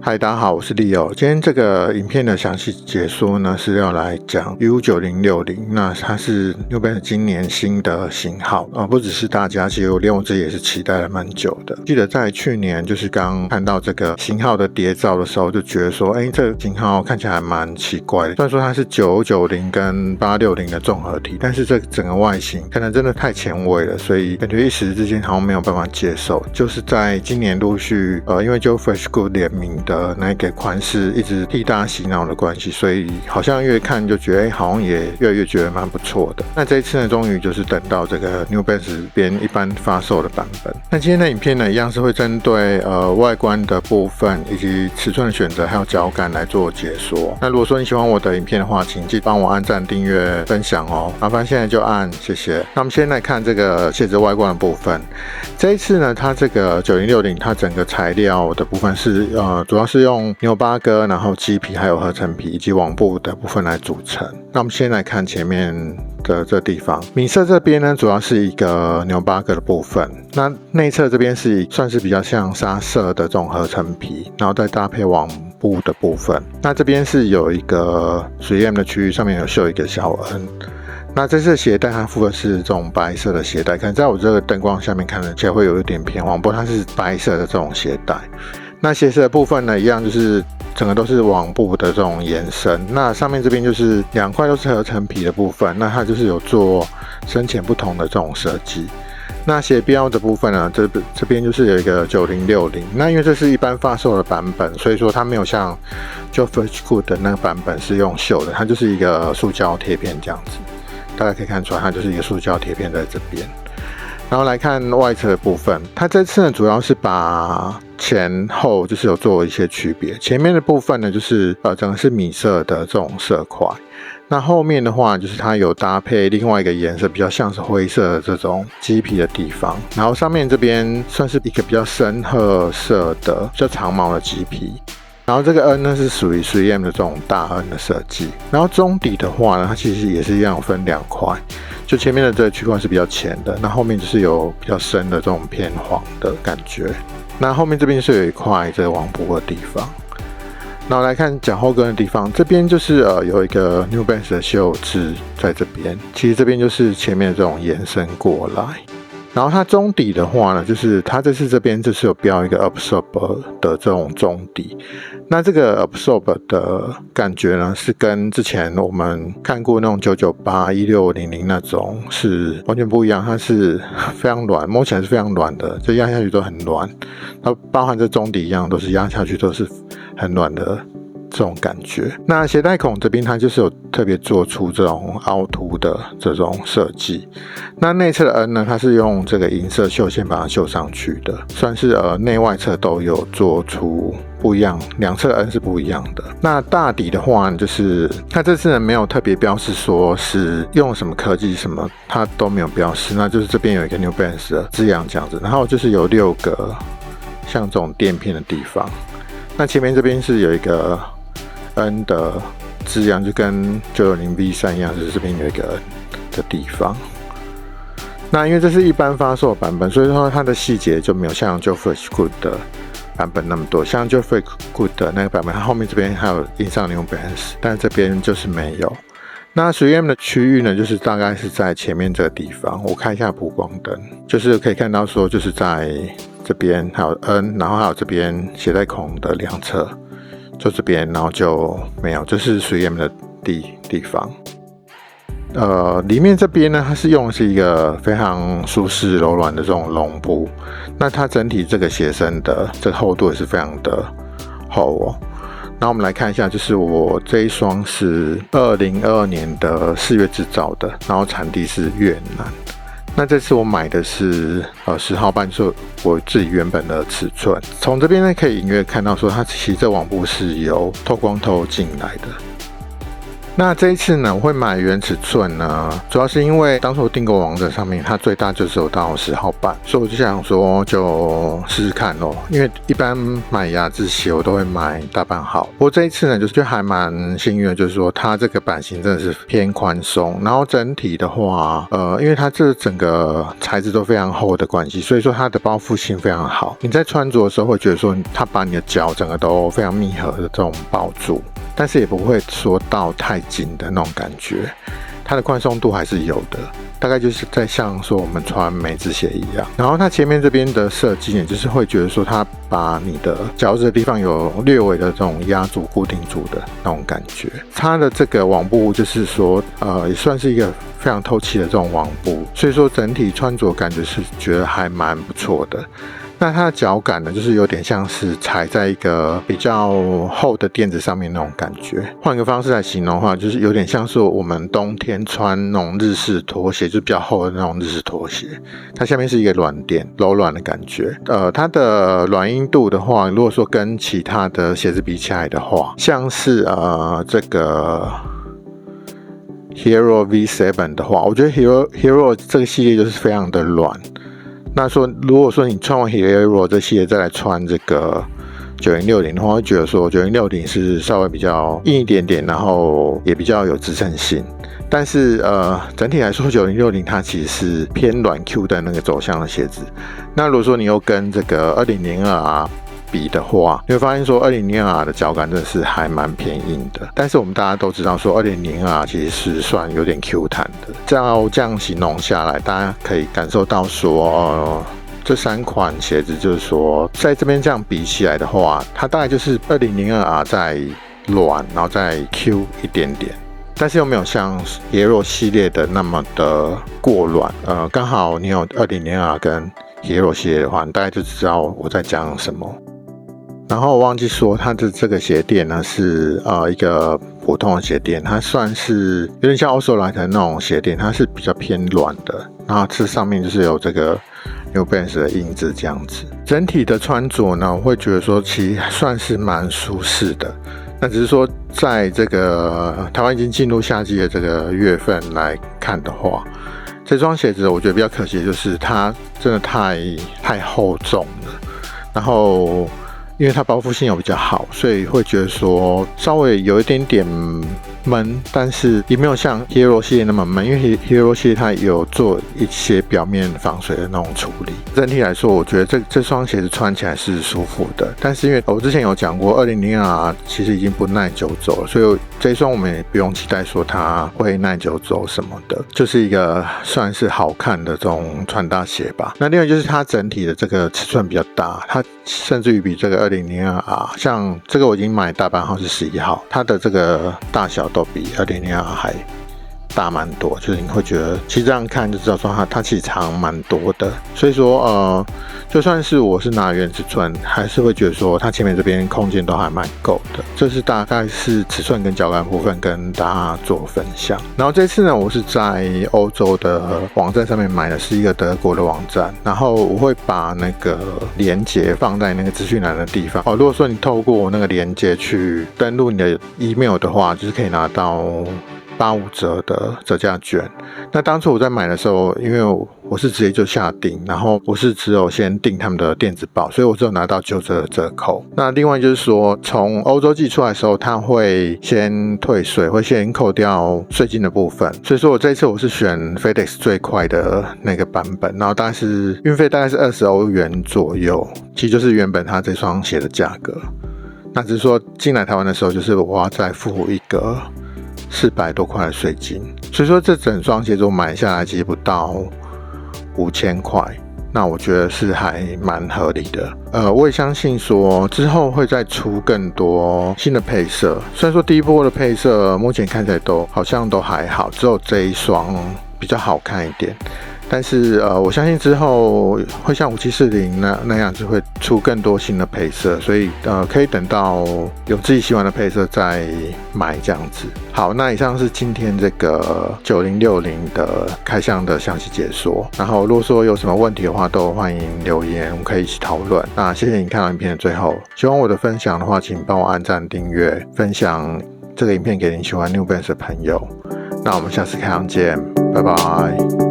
嗨，大家好，我是 Leo。今天这个影片的详细解说呢，是要来讲 U9060。那它是 New Balance 今年新的型号不只是大家，其实连我自己也是期待了蛮久的。记得在去年就是刚看到这个型号的谍照的时候，就觉得说，这个型号看起来还蛮奇怪的。虽然说它是990跟860的综合体，但是这整个外形可能真的太前卫了，所以感觉一时之间好像没有办法接受。就是在今年陆续因为就 Freshgoods 联名的那个款式一直替大家洗脑的关系，所以好像越看就觉得好像也越来越觉得蛮不错的。那这一次呢，终于就是等到这个 New Balance 边一般发售的版本。那今天的影片呢，一样是会针对外观的部分以及尺寸的选择还有脚感来做解说。那如果说你喜欢我的影片的话，请记得帮我按赞、订阅、分享哦，麻烦现在就按，谢谢。那我们先来看这个鞋子外观的部分。这一次呢，它这个9060它整个材料的部分是主要是用牛八哥，然后鸡皮还有合成皮以及网布的部分来组成。那我们先来看前面的这地方，米色这边呢主要是一个牛八哥的部分，那内侧这边是算是比较像沙色的这种合成皮，然后再搭配网布的部分。那这边是有一个 3M 的区域，上面有绣一个小 N。那这次的鞋带它附的是这种白色的鞋带，可能在我这个灯光下面看起来会有一点偏黄，不过它是白色的这种鞋带。那鞋舌的部分呢，一样就是整个都是网布的这种延伸。那上面这边就是两块都是合成皮的部分，那它就是有做深浅不同的这种设计。那鞋标的部分呢，这边就是有一个9060。那因为这是一般发售的版本，所以说它没有像就 Freshgoods 的那个版本是用绣的，它就是一个塑胶贴片这样子。大家可以看出来，它就是一个塑胶贴片在这边。然后来看外侧的部分，它这次呢主要是把前后就是有做一些区别。前面的部分呢就是整个是米色的这种色块，那后面的话就是它有搭配另外一个颜色比较像是灰色的这种鸡皮的地方，然后上面这边算是一个比较深褐色的比较长毛的鸡皮。然后这个 N 呢是属于 3M 的这种大 N 的设计。然后中底的话呢，它其实也是一样分两块，就前面的这个区块是比较浅的，那后面就是有比较深的这种偏黄的感觉。那后面这边是有一块这个网布的地方。然后来看脚后跟的地方，这边就是有一个 New Balance 的袖字在这边，其实这边就是前面的这种延伸过来。然后它中底的话呢，就是它这边就是有标一个 Absorber 的这种中底。那这个 Absorber 的感觉呢，是跟之前我们看过那种998、1600那种是完全不一样，它是非常软，摸起来是非常软的，就压下去都很软。它包含这中底一样，都是压下去都是很软的这种感觉。那鞋带孔这边它就是有特别做出这种凹凸的这种设计。那内侧的 N 呢，它是用这个银色绣线把它绣上去的，算是内外侧都有做出不一样，两侧 N 是不一样的。那大底的话呢，就是它这次呢没有特别标示说是用什么科技什么，它都没有标示。那就是这边有一个 New Balance 的字样这样子，然后就是有6个像这种垫片的地方。那前面这边是有一个 N 的字样，就跟990 V3 一样，就是这边有一个 N 的地方。那因为这是一般发售的版本，所以说它的细节就没有像就 Freshgoods 的版本那么多。像就 Freshgoods 的那个版本，它后面这边还有印上 New Balance， 但这边就是没有。那 3M 的区域呢，就是大概是在前面这个地方。我看一下补光灯，就是可以看到说，就是在这边还有 N， 然后还有这边鞋带孔的两侧，就这边，然后就没有，这是 3M 的地方。里面这边呢，它是用的是一个非常舒适柔软的这种绒布，那它整体这个鞋身的这个厚度也是非常的厚哦。那我们来看一下，就是我这一双是2022年的4月制造的，然后产地是越南。那这次我买的是10号半，就是我自己原本的尺寸。从这边呢可以隐约看到说，它其实这网布是由透光透进来的。那这一次呢，我会买原尺寸呢，主要是因为当初我订购网站上面，它最大就只有到10号半，所以我就想说就试试看咯。因为一般买雅致鞋我都会买大半号，不过这一次呢，就还蛮幸运的，就是说它这个版型真的是偏宽松，然后整体的话，因为它这整个材质都非常厚的关系，所以说它的包覆性非常好。你在穿着的时候会觉得说，它把你的脚整个都非常密合的这种包住。但是也不会说到太紧的那种感觉，它的宽松度还是有的，大概就是在像说我们穿美姿鞋一样。然后它前面这边的设计呢，就是会觉得说它把你的脚趾的地方有略微的这种压住、固定住的那种感觉。它的这个网布就是说，也算是一个非常透气的这种网布，所以说整体穿着感觉是觉得还蛮不错的。那它的脚感呢，就是有点像是踩在一个比较厚的垫子上面那种感觉。换个方式来形容的话，就是有点像是我们冬天穿那种日式拖鞋，就是比较厚的那种日式拖鞋。它下面是一个软垫，柔软的感觉。它的软硬度的话，如果说跟其他的鞋子比起来的话，像是这个Hero V7 的话，我觉得 Hero 这个系列就是非常的软。那说，如果说你穿完 Hero 这系列再来穿这个9060的话，会觉得说9060是稍微比较硬一点点，然后也比较有支撑性。但是整体来说9060它其实是偏软 Q 的那个走向的鞋子。那如果说你又跟这个2002R比的话，你会发现说2002R的脚感真的是还蛮偏硬的，但是我们大家都知道说2002R其实是算有点 Q 弹的。这样形容下来，大家可以感受到说，这3款鞋子就是说，在这边这样比起来的话，它大概就是2002R在软，然后再 Q 一点点，但是又没有像 Hero 系列的那么的过软。刚好你有2002R跟 Hero 系列的话，你大概就知道我在讲什么。然后我忘记说，它的这个鞋垫呢是一个普通的鞋垫，它算是有点像 Ozolite 的那种鞋垫，它是比较偏软的。然后这上面就是有这个 New Balance 的印子这样子。整体的穿着呢，我会觉得说其实算是蛮舒适的。那只是说，在这个台湾已经进入夏季的这个月份来看的话，这双鞋子我觉得比较可惜的就是它真的太厚重了，然后因为它包覆性又比较好，所以会觉得说稍微有一点点闷，但是也没有像 Hero 系列那么闷，因为 Hero 系列它有做一些表面防水的那种处理。整体来说，我觉得这双鞋子穿起来是舒服的，但是因为我之前有讲过2002其实已经不耐久走了，所以这一双我们也不用期待说它会耐久走什么的，就是一个算是好看的这种穿搭鞋吧。那另外就是它整体的这个尺寸比较大，它甚至于比这个2002像这个我已经买大半号是11号，它的这个大小都比2002还大蛮多，就是你会觉得其实这样看就知道说它其实长蛮多的。所以说就算是我是拿原尺寸，还是会觉得说它前面这边空间都还蛮够的。这是大概是尺寸跟脚感部分跟大家做分享。然后这次呢，我是在欧洲的网站上面买的，是一个德国的网站，然后我会把那个连结放在那个资讯栏的地方。如果说你透过那个连结去登录你的 email 的话，就是可以拿到85折的折价券。那当初我在买的时候，因为我是直接就下订，然后我是只有先订他们的电子报，所以我只有拿到9折的折扣。那另外就是说，从欧洲寄出来的时候，它会先退税，会先扣掉税金的部分。所以说我这一次我是选 FedEx 最快的那个版本，然后大概是运费大概是20欧元左右，其实就是原本它这双鞋的价格。那只是说进来台湾的时候，就是我要再付一个400多块的税金，所以说这整双鞋子我买下来其实不到5000块，那我觉得是还蛮合理的。我也相信说之后会再出更多新的配色，虽然说第一波的配色目前看起来好像都还好，只有这一双比较好看一点。但是我相信之后会像5740那样子会出更多新的配色，所以可以等到有自己喜欢的配色再买这样子。好，那以上是今天这个9060的开箱的详细解说。然后如果说有什么问题的话，都欢迎留言，我们可以一起讨论。那谢谢你看到影片的最后，喜欢我的分享的话，请帮我按赞、订阅、分享这个影片给您喜欢 New Balance 的朋友。那我们下次开箱见，拜拜。